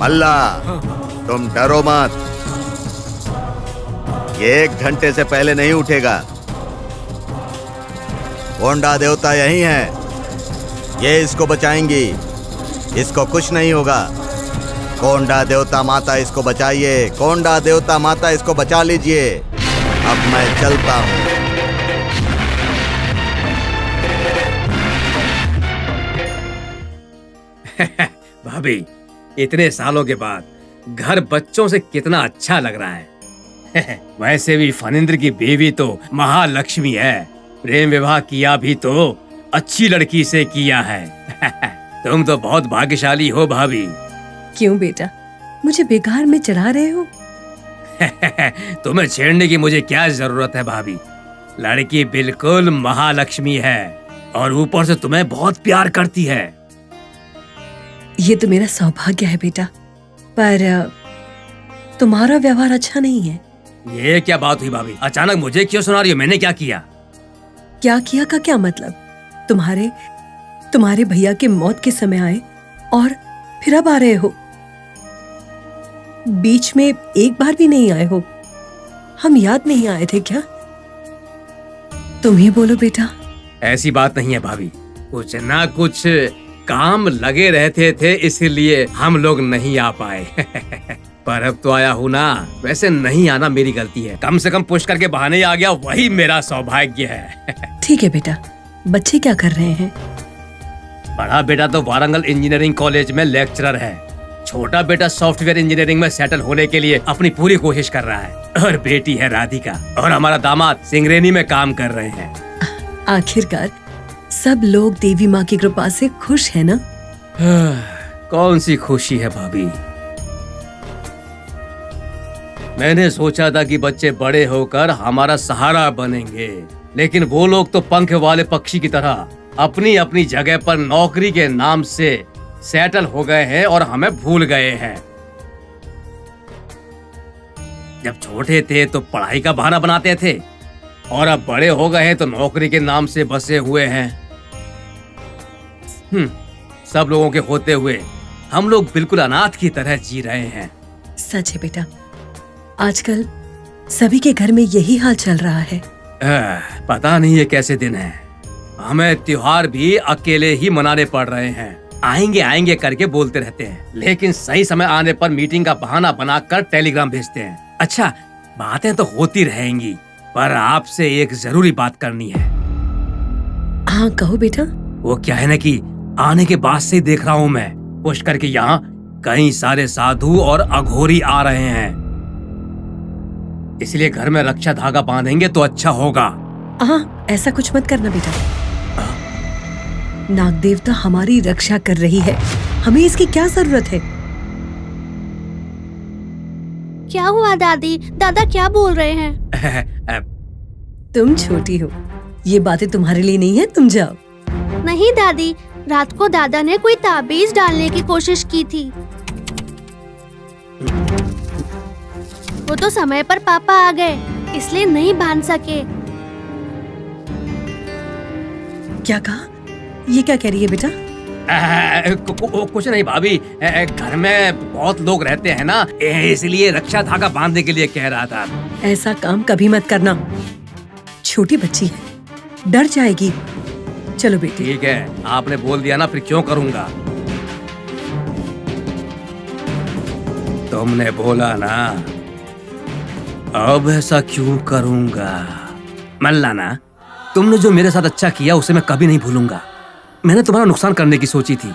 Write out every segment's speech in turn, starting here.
मल्ला, तुम डरो मत। ये 1 घंटे से पहले नहीं उठेगा। कोंडा देवता यही है, ये इसको बचाएंगी, इसको कुछ नहीं होगा। कोंडा देवता माता इसको बचाइए, कोंडा देवता माता इसको बचा लीजिए। अब मैं चलता हूँ। भाभी, इतने सालों के बाद घर बच्चों से कितना अच्छा लग रहा है। वैसे भी फणींद्र की बीवी तो महालक्ष्मी है। प्रेम विवाह किया भी तो अच्छी लड़की से किया है। तुम तो बहुत भाग्यशाली हो भाभी। क्यों बेटा, मुझे बेकार में चढ़ा रहे हो? तुम्हें छेड़ने की मुझे क्या जरूरत है भाभी। लड़की बिल्कुल महालक्ष्मी है और ऊपर से तुम्हें बहुत प्यार करती है। ये तो मेरा सौभाग्य है बेटा, पर तुम्हारा व्यवहार अच्छा नहीं है। ये क्या बात हुई भाभी? अचानक मुझे क्यों सुना रही हो? मैंने क्या किया? क्या किया का क्या मतलब? तुम्हारे भैया के मौत के समय आए और फिर अब आ रहे हो। बीच में एक बार भी नहीं आए हो। हम याद नहीं आए थे क्या? तुम ही बोलो बेटा। ऐसी बात नहीं है भाभी, कुछ ना कुछ काम लगे रहते थे, इसीलिए हम लोग नहीं आ पाए। पर अब तो आया हूँ ना। वैसे नहीं आना मेरी गलती है, कम से कम पुश करके बहाने आ गया, वही मेरा सौभाग्य है। ठीक है बेटा। बच्चे क्या कर रहे हैं? बड़ा बेटा तो वारंगल इंजीनियरिंग कॉलेज में लेक्चरर है। छोटा बेटा सॉफ्टवेयर इंजीनियरिंग में सेटल होने के लिए अपनी पूरी कोशिश कर रहा है। और बेटी है राधिका, और हमारा दामाद सिंगरेनी में काम कर रहे हैं। आखिरकार सब लोग देवी माँ की कृपा से खुश है ना? कौन सी खुशी है भाभी। मैंने सोचा था कि बच्चे बड़े होकर हमारा सहारा बनेंगे, लेकिन वो लोग तो पंख वाले पक्षी की तरह अपनी अपनी जगह पर नौकरी के नाम से सेटल हो गए हैं और हमें भूल गए हैं। जब छोटे थे तो पढ़ाई का बहाना बनाते थे, और अब बड़े हो गए हैं तो नौकरी के नाम से बसे हुए हैं। सब लोगों के होते हुए हम लोग बिल्कुल अनाथ की तरह जी रहे हैं। सच है बेटा, आजकल सभी के घर में यही हाल चल रहा है। पता नहीं ये कैसे दिन है। हमें त्योहार भी अकेले ही मनाने पड़ रहे हैं। आएंगे आएंगे करके बोलते रहते हैं, लेकिन सही समय आने पर मीटिंग का बहाना बनाकर टेलीग्राम भेजते हैं। अच्छा, बातें तो होती रहेंगी, पर आपसे एक जरूरी बात करनी है। हाँ कहो बेटा। वो क्या है ना कि आने के बाद से देख रहा हूँ मैं पुष्कर के यहाँ कई सारे साधु और अघोरी आ रहे हैं। इसलिए घर में रक्षा धागा बांधेंगे तो अच्छा होगा। हाँ, ऐसा कुछ मत करना बेटा। नाग देवता हमारी रक्षा कर रही है, हमें इसकी क्या जरूरत है? क्या हुआ दादी? दादा क्या बोल रहे हैं? तुम छोटी हो, ये बातें तुम्हारे लिए नहीं है, तुम जाओ। नहीं दादी, रात को दादा ने कोई ताबीज डालने की कोशिश की थी। वो तो समय पर पापा आ गए, इसलिए नहीं बांध सके। क्या कहा? ये क्या कह रही है बेटा? कुछ नहीं भाभी, घर में बहुत लोग रहते हैं ना, इसलिए रक्षा धागा बांधने के लिए कह रहा था। ऐसा काम कभी मत करना, छोटी बच्ची है, डर जाएगी। चलो बेटी। ठीक है, आपने बोल दिया ना, फिर क्यों करूंगा। तुमने बोला ना, अब ऐसा क्यों करूंगा। मल्लाना, तुमने जो मेरे साथ अच्छा किया उसे मैं कभी नहीं भूलूंगा। मैंने तुम्हारा नुकसान करने की सोची थी,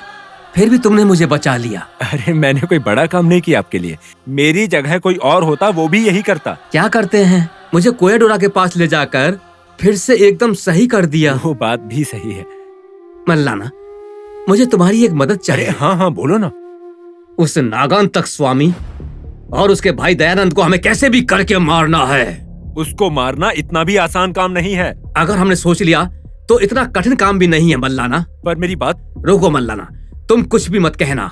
फिर भी तुमने मुझे बचा लिया। अरे मैंने कोई बड़ा काम नहीं किया आपके लिए। मेरी जगह कोई और होता वो भी यही करता। क्या करते हैं? मुझे कोयडोरा के पास ले जाकर फिर से एकदम सही कर दिया। वो बात भी सही है। मल्लाना, मुझे तुम्हारी एक मदद चाहिए। अरे हाँ हाँ बोलो ना। उस नागांतक स्वामी और उसके भाई दयानंद को हमें कैसे भी करके मारना है। उसको मारना इतना भी आसान काम नहीं है। अगर हमने सोच लिया तो इतना कठिन काम भी नहीं है मल्लाना। पर मेरी बात। रुको मल्लाना, तुम कुछ भी मत कहना।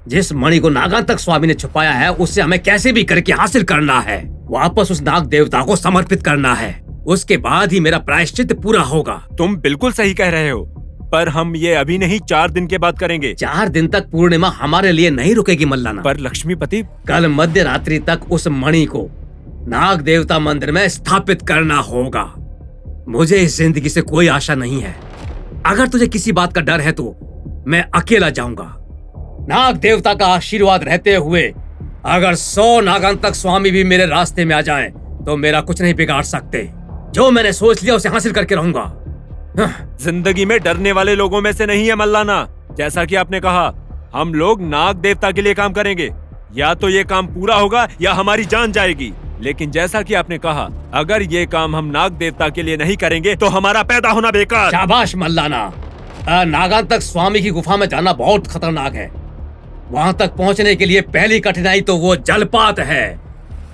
जिस मणि को नागांतक स्वामी ने छुपाया है उसे हमें कैसे भी करके हासिल करना है। वापस उस नाग देवता को समर्पित करना है। उसके बाद ही मेरा प्रायश्चित पूरा होगा। तुम बिल्कुल सही कह रहे हो, पर हम ये अभी नहीं 4 दिन के बाद करेंगे। 4 दिन तक पूर्णिमा हमारे लिए नहीं रुकेगी मल्लाना। पर लक्ष्मीपति, कल मध्य रात्रि तक उस मणि को नाग देवता मंदिर में स्थापित करना होगा। मुझे इस जिंदगी से कोई आशा नहीं है। अगर तुझे किसी बात का डर है तो मैं अकेला जाऊंगा। नाग देवता का आशीर्वाद रहते हुए अगर 100 नागांतक स्वामी भी मेरे रास्ते में आ जाएं, तो मेरा कुछ नहीं बिगाड़ सकते। जो मैंने सोच लिया उसे हासिल करके रहूंगा। जिंदगी में डरने वाले लोगों में से नहीं है मल्लाना। जैसा कि आपने कहा, हम लोग नाग देवता के लिए काम करेंगे। या तो ये काम पूरा होगा या हमारी जान जाएगी। लेकिन जैसा कि आपने कहा, अगर ये काम हम नाग देवता के लिए नहीं करेंगे तो हमारा पैदा होना बेकार। शाबाश मल्लाना। नागांतक स्वामी की गुफा में जाना बहुत खतरनाक है। वहां तक पहुंचने के लिए पहली कठिनाई तो वो जलपात है,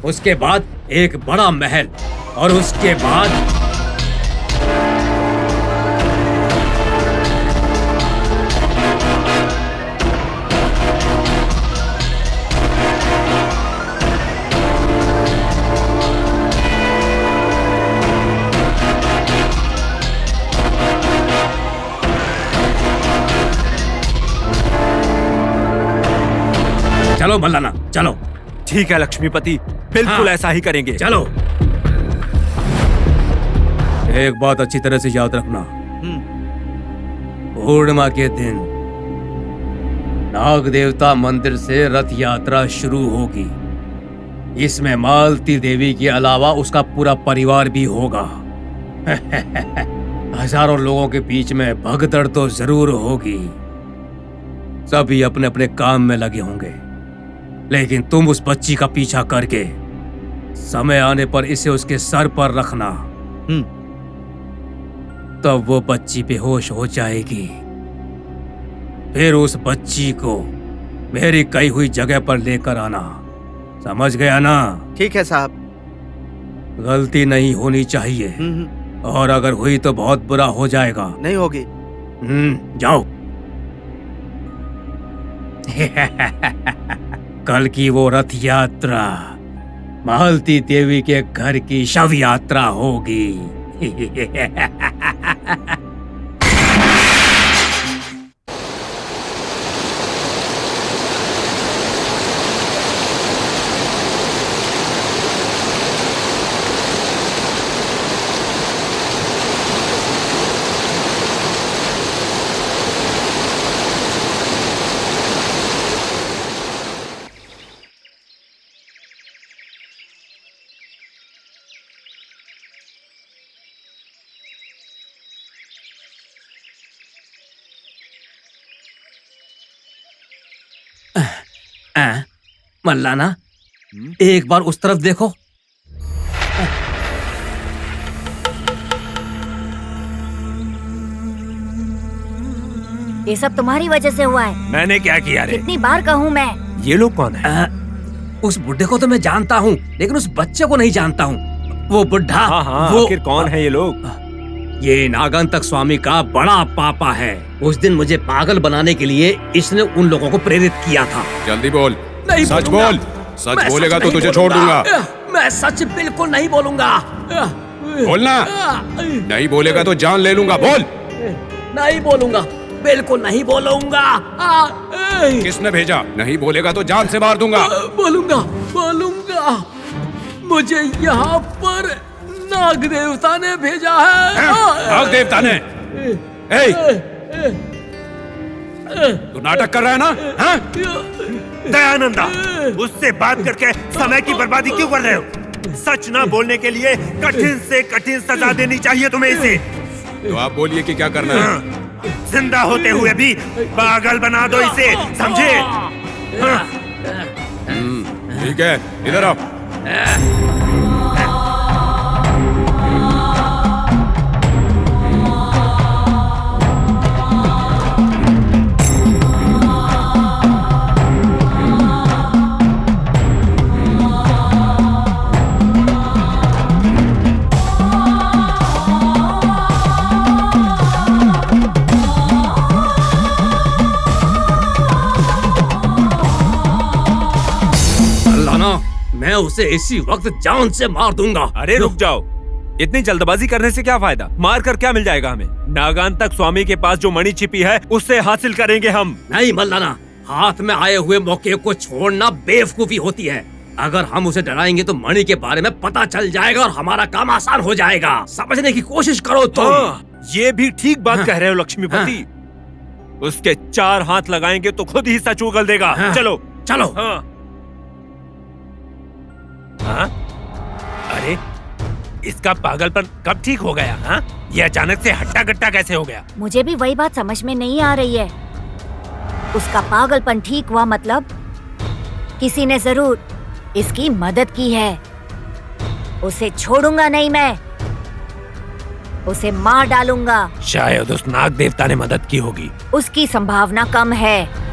उसके बाद एक बड़ा महल और उसके बाद चलो मल्लाना, चलो। ठीक है लक्ष्मीपति, बिल्कुल हाँ। ऐसा ही करेंगे। चलो। एक बात अच्छी तरह से याद रखना, पूर्णिमा के दिन नाग देवता मंदिर से रथ यात्रा शुरू होगी। इसमें मालती देवी के अलावा उसका पूरा परिवार भी होगा। हजारों लोगों के बीच में भगदड़ तो जरूर होगी। सभी अपने अपने काम में लगे होंगे, लेकिन तुम उस बच्ची का पीछा करके समय आने पर इसे उसके सर पर रखना। तब वो बच्ची बेहोश हो जाएगी। फिर उस बच्ची को मेरी कही हुई जगह पर लेकर आना। समझ गया ना? ठीक है साहब। गलती नहीं होनी चाहिए, और अगर हुई तो बहुत बुरा हो जाएगा। नहीं होगी। जाओ। कल की वो रथ यात्रा मालती देवी के घर की शव यात्रा होगी। मल्लाना, एक बार उस तरफ देखो। ये सब तुम्हारी वजह से हुआ है। मैंने क्या किया रे? कितनी बार कहूँ मैं। ये लोग कौन है? उस बुड्ढे को तो मैं जानता हूँ, लेकिन उस बच्चे को नहीं जानता हूँ। वो बुड्ढा, हाँ, वो आखिर कौन है ये लोग? ये नागांतक स्वामी का बड़ा पापा है। उस दिन मुझे पागल बनाने के लिए इसने उन लोगों को प्रेरित किया था। जल्दी बोल, नहीं सच बोलूंगा। बोल। सच मैं बोलेगा तो नहीं तुझे छोड़ बोलूंगा। दूंगा। मैं सच बिल्कुल नहीं बोलूंगा। बोलना। नहीं बोलेगा तो जान ले लूंगा। बोल। नहीं बोलूंगा, बिल्कुल नहीं बोलूंगा। किसने भेजा? नहीं बोलेगा तो जान से मार दूंगा। बोलूंगा, बोलूंगा। मुझे यहाँ पर नाग देवता ने भेजा है। नाग देवता ने? तू नाटक कर रहा है ना? हाँ? दयानंदा, उससे बात करके समय की बर्बादी क्यों कर रहे हो? सच ना बोलने के लिए कठिन से कठिन सजा देनी चाहिए तुम्हें इसे। तो आप बोलिए कि क्या करना है? जिंदा होते हुए भी पागल बना दो इसे, समझे? हाँ। ठीक है, इधर आओ। मैं उसे इसी वक्त जान से मार दूंगा। अरे रुक जाओ, इतनी जल्दबाजी करने से क्या फायदा? मार कर क्या मिल जाएगा हमें? नागान तक स्वामी के पास जो मणि छिपी है उससे हासिल करेंगे हम। नहीं मल्लाना, हाथ में आए हुए मौके को छोड़ना बेवकूफी होती है। अगर हम उसे डराएंगे तो मणि के बारे में पता चल जाएगा और हमारा काम आसान हो जाएगा। समझने की कोशिश करो तुम। ये भी ठीक बात कह रहे हो लक्ष्मीपति। उसके 4 हाथ लगाएंगे तो खुद ही सच उगल देगा। चलो चलो। हाँ? अरे इसका पागलपन कब ठीक हो गया? हाँ? ये अचानक से हट्टा कट्टा कैसे हो गया? मुझे भी वही बात समझ में नहीं आ रही है। उसका पागलपन ठीक हुआ मतलब किसी ने जरूर इसकी मदद की है। उसे छोड़ूंगा नहीं मैं, उसे मार डालूंगा। शायद उस नाग देवता ने मदद की होगी। उसकी संभावना कम है।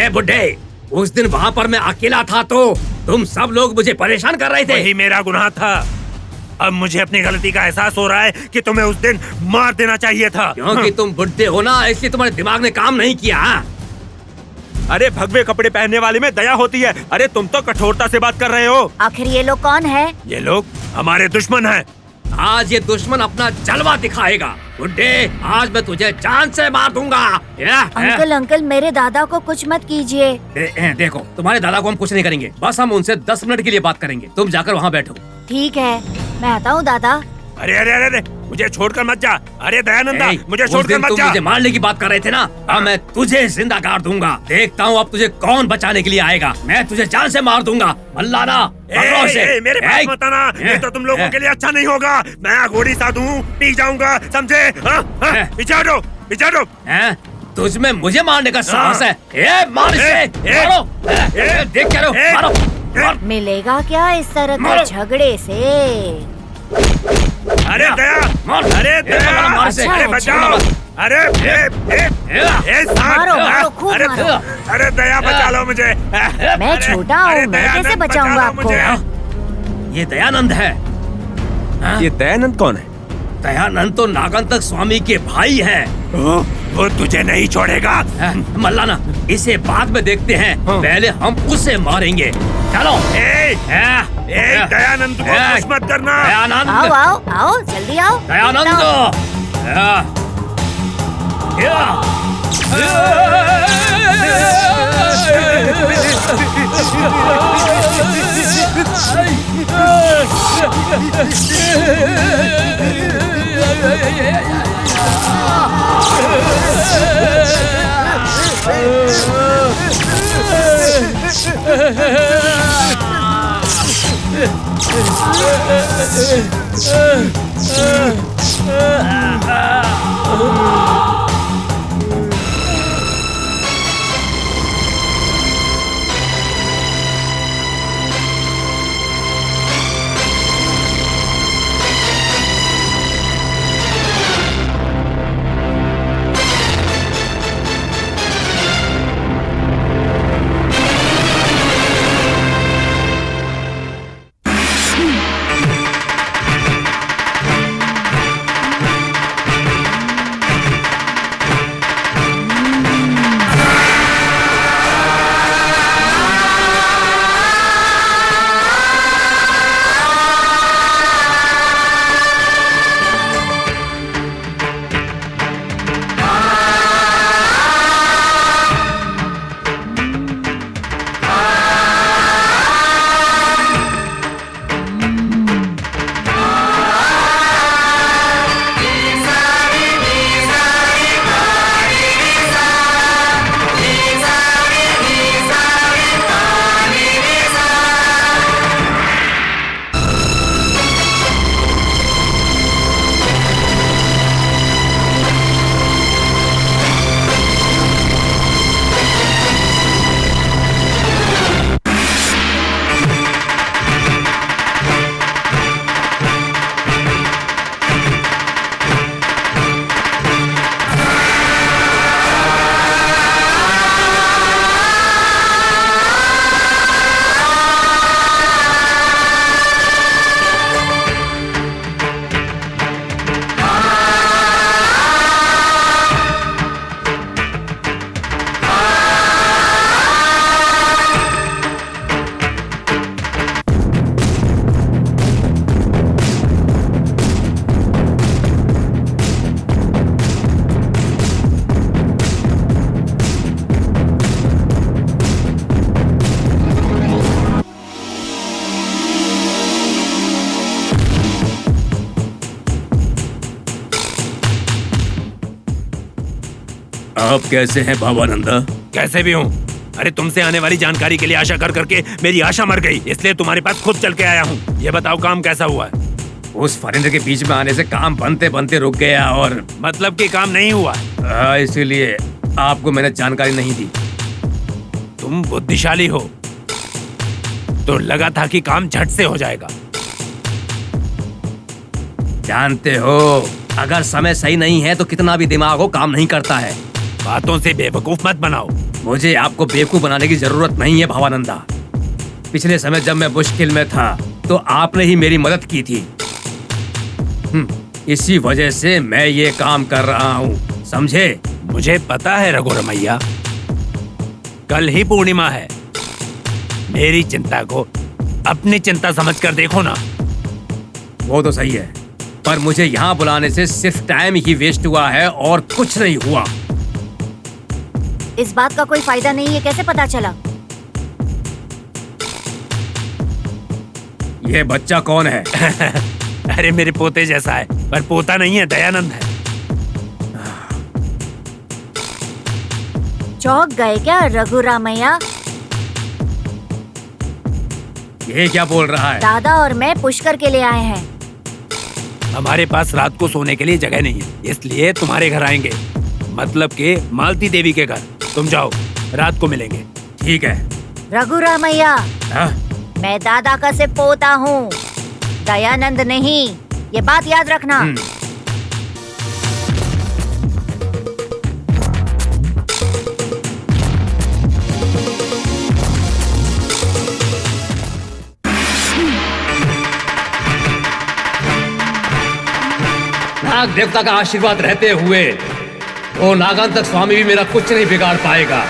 बुड्ढे, उस दिन वहाँ पर मैं अकेला था तो तुम सब लोग मुझे परेशान कर रहे थे। वही मेरा गुनाह था। अब मुझे अपनी गलती का एहसास हो रहा है कि तुम्हें उस दिन मार देना चाहिए था। क्योंकि तुम बुड्ढे हो ना, इसलिए तुम्हारे दिमाग ने काम नहीं किया। अरे भगवे कपड़े पहनने वाले में दया होती है। अरे तुम तो कठोरता से बात कर रहे हो। आखिर ये लोग कौन है? ये लोग हमारे दुश्मन हैं। आज ये दुश्मन अपना जलवा दिखाएगा। बुड्ढे, आज मैं तुझे जान से मार दूंगा। अंकल अंकल, मेरे दादा को कुछ मत कीजिए। देखो, तुम्हारे दादा को हम कुछ नहीं करेंगे, बस हम उनसे 10 मिनट के लिए बात करेंगे। तुम जाकर वहाँ बैठो। ठीक है, मैं आता हूँ दादा। अरे अरे अरे, मुझे छोड़कर मत जा। अरे दयानंदा, मुझे छोड़कर मत तुम जा। मुझे मारने की बात कर रहे थे ना, अब मैं तुझे जिंदा गाड़ दूंगा। देखता हूँ अब तुझे कौन बचाने के लिए आएगा। मैं तुझे जान से मार दूंगा। मल्लाना, मेरे पास मत आना, नहीं तो तुम लोगों के लिए अच्छा नहीं होगा। मैं घोड़ी साधु हूँ, पी जाऊंगा, समझे? पीछे हटो, पीछे हटो। तुझ में मुझे मारने का साहस है? मार इसे, मारो। देख क्या रहो, मारो। मिलेगा क्या इस तरह के झगड़े से? अरे दया, अरे दया, अरे बचाओ। अरे अरे दया, बचा लो मुझे। मैं छोटा हूँ, मैं कैसे बचाऊंगा आपको? ये दयानंद है। ये दयानंद कौन है? दयानंद तो नागांतक स्वामी के भाई हैं। वो तुझे नहीं छोड़ेगा। मल्लाना, इसे बाद में देखते हैं, पहले हम उसे मारेंगे। चलो। दयानंद को कुछ मत करना। दयानंद, आओ आओ आओ, जल्दी आओ। दयानंद, आप कैसे हैं भावानंदा? कैसे भी हूँ। अरे तुमसे आने वाली जानकारी के लिए आशा कर करके मेरी आशा मर गई, इसलिए तुम्हारे पास खुद चल के आया हूँ। ये बताओ काम कैसा हुआ है? उस फॉरेनर के बीच में आने से काम बनते बनते रुक गया और मतलब कि काम नहीं हुआ? इसीलिए आपको मैंने जानकारी नहीं दी। तुम बुद्धिशाली हो तो लगा था कि काम झट से हो जाएगा। जानते हो, अगर समय सही नहीं है तो कितना भी दिमाग हो काम नहीं करता है। बातों से बेवकूफ मत बनाओ। मुझे आपको बेवकूफ बनाने की जरूरत नहीं है भावानंदा। पिछले समय जब मैं मुश्किल में था तो आपने ही मेरी मदद की थी। इसी वजह से मैं ये काम कर रहा हूँ, समझे? मुझे पता है रघुरमैया, कल ही पूर्णिमा है। मेरी चिंता को अपनी चिंता समझकर देखो ना। वो तो सही है, पर मुझे यहाँ बुलाने से सिर्फ टाइम ही वेस्ट हुआ है और कुछ नहीं हुआ। इस बात का कोई फायदा नहीं है, कैसे पता चला? ये बच्चा कौन है? अरे मेरे पोते जैसा है, पर पोता नहीं है, दयानंद है। चौंक गए क्या रघुरामैया? ये क्या बोल रहा है? दादा और मैं पुष्कर के लिए आए हैं। हमारे पास रात को सोने के लिए जगह नहीं है, इसलिए तुम्हारे घर आएंगे, मतलब के मालती देवी के घर। तुम जाओ, रात को मिलेंगे। ठीक है। रघुरामैया, हाँ? मैं दादा का से पोता हूँ, दयानंद नहीं, ये बात याद रखना। नाग देवता का आशीर्वाद रहते हुए वो नागांतक स्वामी भी मेरा कुछ नहीं बिगाड़ पाएगा।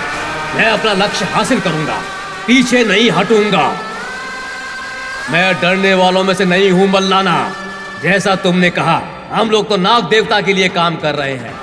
मैं अपना लक्ष्य हासिल करूंगा, पीछे नहीं हटूंगा। मैं डरने वालों में से नहीं हूं मल्लाना। जैसा तुमने कहा, हम लोग तो नाग देवता के लिए काम कर रहे हैं।